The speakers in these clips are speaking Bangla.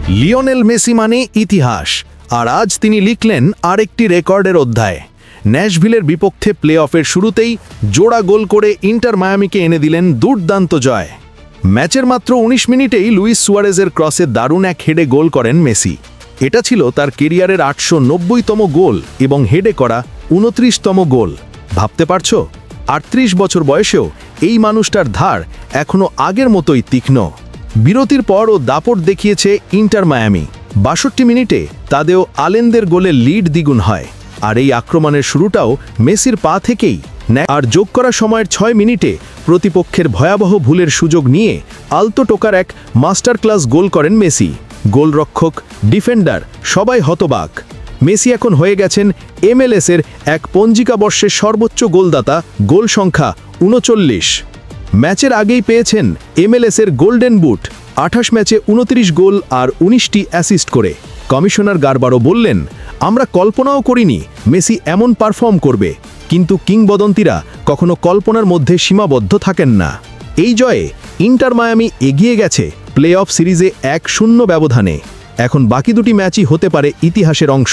লিওনেল মেসি মানে ইতিহাস, আর আজ তিনি লিখলেন আরেকটি রেকর্ডের অধ্যায়। ন্যাশভিলের বিপক্ষে প্লে অফের শুরুতেই জোড়া গোল করে ইন্টার মায়ামিকে এনে দিলেন দুর্দান্ত জয়। ম্যাচের মাত্র ১৯ মিনিটেই লুইস সুয়ারেজের ক্রসে দারুণ এক হেডে গোল করেন মেসি। এটা ছিল তার কেরিয়ারের ৮৯০তম গোল এবং হেডে করা ২৯তম গোল। ভাবতে পারছো, ৩৮ বছর বয়সেও এই মানুষটার ধার এখনও আগের মতোই তীক্ষ্ণ। বিরতির পরও দাপট দেখিয়েছে ইন্টার মায়ামি। ৬২ মিনিটে তাদেও আলেনদের গোলে লিড দ্বিগুণ হয়, আর এই আক্রমণের শুরুটাও মেসির পা থেকেই নেয়। আর যোগ করা সময়ের ৬ মিনিটে প্রতিপক্ষের ভয়াবহ ভুলের সুযোগ নিয়ে আলতো টোকার এক মাস্টার ক্লাস গোল করেন মেসি। গোলরক্ষক, ডিফেন্ডার সবাই হতবাক। মেসি এখন হয়ে গেছেন MLS-এর এক পঞ্জিকা বর্ষের সর্বোচ্চ গোলদাতা, গোল সংখ্যা ৩৯। ম্যাচের আগেই পেয়েছেন MLS-এর গোল্ডেন বুট, ২৮ ম্যাচে ২৯ গোল আর ১৯টি অ্যাসিস্ট করে। কমিশনার গারবারো বললেন, আমরা কল্পনাও করিনি মেসি এমন পারফর্ম করবে, কিন্তু কিংবদন্তিরা কখনো কল্পনার মধ্যে সীমাবদ্ধ থাকেন না। এই জয়ে ইন্টার মায়ামি এগিয়ে গেছে প্লে অফ সিরিজে ১-০ ব্যবধানে। এখন বাকি দুটি ম্যাচই হতে পারে ইতিহাসের অংশ।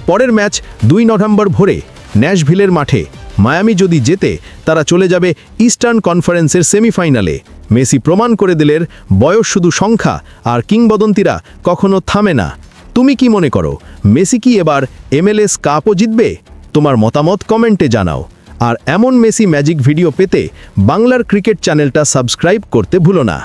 পরের ম্যাচ ২ নভেম্বর ভোরে ন্যাশভিলের মাঠে। মায়ামি যদি জেতে, তারা চলে যাবে ইস্টার্ন কনফারেন্সের সেমিফাইনালে। মেসি প্রমাণ করে দিলেন বয়স শুধু সংখ্যা, আর কিংবদন্তিরা কখনো থামে না। তুমি কি মনে করো, মেসি কি এবার MLS কাপও জিতবে? তোমার মতামত কমেন্টে জানাও। আর এমন মেসি ম্যাজিক ভিডিও পেতে বাংলার ক্রিকেট চ্যানেলটা সাবস্ক্রাইব করতে ভুলো না।